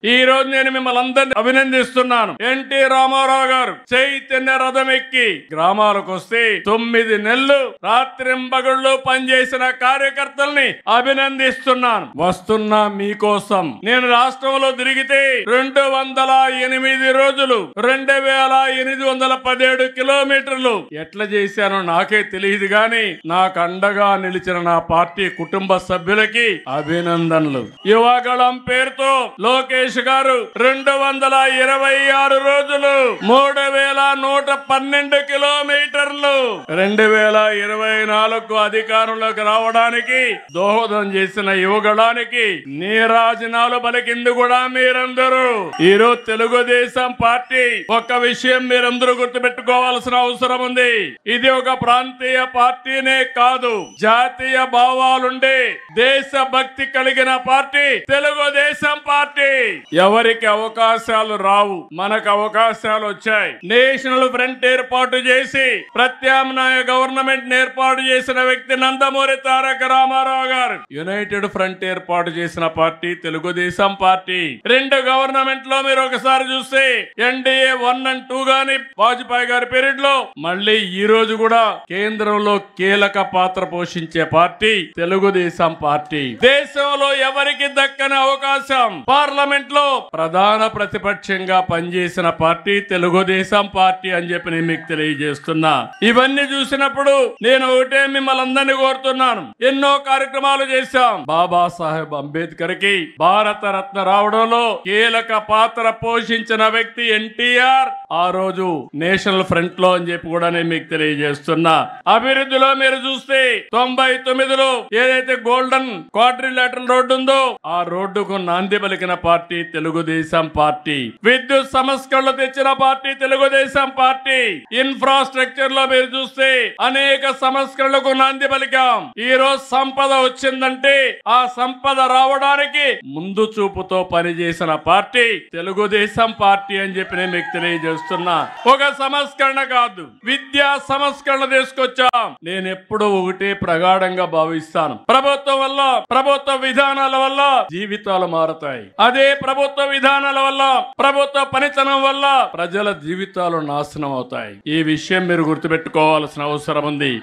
ఈ రోజు నేను మిమ్మల్ని అందరినీ అభినందిస్తున్నాను. ఎన్టీ రామారావు గారు చైతన్య రథం ఎక్కి గ్రామాలకు వస్తే 9 నెలలు రాత్రింబగళ్ళు పనిచేసిన కార్యకర్తల్ని అభినందిస్తున్నాను. వస్తున్నా మీకోసం. నేను రాష్ట్రంలో తిరిగితే 208 రోజులు 2817 కిలోమీటర్లు ఎట్లా చేశానో నాకే తెలియదు గాని నాకు అండగా నిలిచిన నా పార్టీ కుటుంబ సభ్యులకి అభినందనలు. యువగళం పేరుతో లోకేష్ గారు 226 రోజులు 3112 కిలోమీటర్లు 2024 అధికారంలోకి రావడానికి దోహదం చేసిన యువగళానికి నీరాజనాలు పలికింది కూడా మీరందరూ. ఈరోజు తెలుగుదేశం పార్టీ ఒక విషయం మీరందరూ గుర్తుపెట్టుకోవాల్సిన అవసరం ఉంది. ఇది ఒక ప్రాంతీయ పార్టీనే కాదు, జాతీయ భావాలుండే దేశభక్తి కలిగిన పార్టీ తెలుగుదేశం పార్టీ. ఎవరికి అవకాశాలు రావు, మనకు అవకాశాలు వచ్చాయి. నేషనల్ ఫ్రంట్ ఏర్పాటు చేసి ప్రత్యామ్నాయ గవర్నమెంట్ ఏర్పాటు చేసిన వ్యక్తి నందమూరి తారక రామారావు గారు. యునైటెడ్ ఫ్రంట్ ఏర్పాటు చేసిన పార్టీ తెలుగుదేశం పార్టీ. 2 గవర్నమెంట్ లో మీరు ఒకసారి చూస్తే ఎన్డీఏ 1 and 2 గాని వాజ్పేయి గారి పీరియడ్ లో, మళ్ళీ ఈ రోజు కూడా కేంద్రంలో కీలక పాత్ర పోషించే పార్టీ తెలుగుదేశం పార్టీ. దేశంలో ఎవరికి దక్కని అవకాశం పార్లమెంట్ లో ప్రధాన ప్రతిపక్షంగా పనిచేసిన పార్టీ తెలుగుదేశం పార్టీ అని చెప్పి నేను మీకు తెలియజేస్తున్నా. ఇవన్నీ చూసినప్పుడు నేను ఒకటే మిమ్మల్ని అందరినీ కోరుతున్నాను. ఎన్నో కార్యక్రమాలు చేశాం. బాబాసాహెబ్ అంబేద్కర్ కి భారత రత్న రావడంలో కీలక పాత్ర పోషించిన వ్యక్తి ఎన్టీఆర్. ఆ రోజు నేషనల్ ఫ్రంట్ లో అని చెప్పి కూడా నేను మీకు తెలియజేస్తున్నా. అభివృద్ధిలో మీరు చూస్తే 99లో ఏదైతే గోల్డెన్ క్వాడ్రిలేటరల్ రోడ్డు ఉందో ఆ రోడ్డుకు నాంది పలికిన పార్టీ తెలుగుదేశం పార్టీ. విద్యుత్ సంస్కరణలు తెచ్చిన పార్టీ తెలుగుదేశం పార్టీ. ఇన్ఫ్రాస్ట్రక్చర్ లో మీరు చూస్తే అనేక సంస్కరణలకు నాంది పలికాం. ఈ రోజు సంపద వచ్చిందంటే ఆ సంపద రావడానికి ముందు చూపుతో పనిచేసిన పార్టీ తెలుగుదేశం పార్టీ అని చెప్పి నేను మీకు తెలియజేస్తున్నా. ఒక సంస్కరణ కాదు, విద్యా సంస్కరణ తీసుకొచ్చాం. నేను ఎప్పుడూ ఒకటే ప్రగాఢంగా భావిస్తాను. ప్రభుత్వం వల్ల, ప్రభుత్వ విధానాల వల్ల జీవితాలు మారతాయి. అదే ప్రభుత్వ విధానాల వల్ల, ప్రభుత్వ పనితనం వల్ల ప్రజల జీవితాలు నాశనం అవుతాయి. ఈ విషయం మీరు గుర్తుపెట్టుకోవాల్సిన అవసరం ఉంది.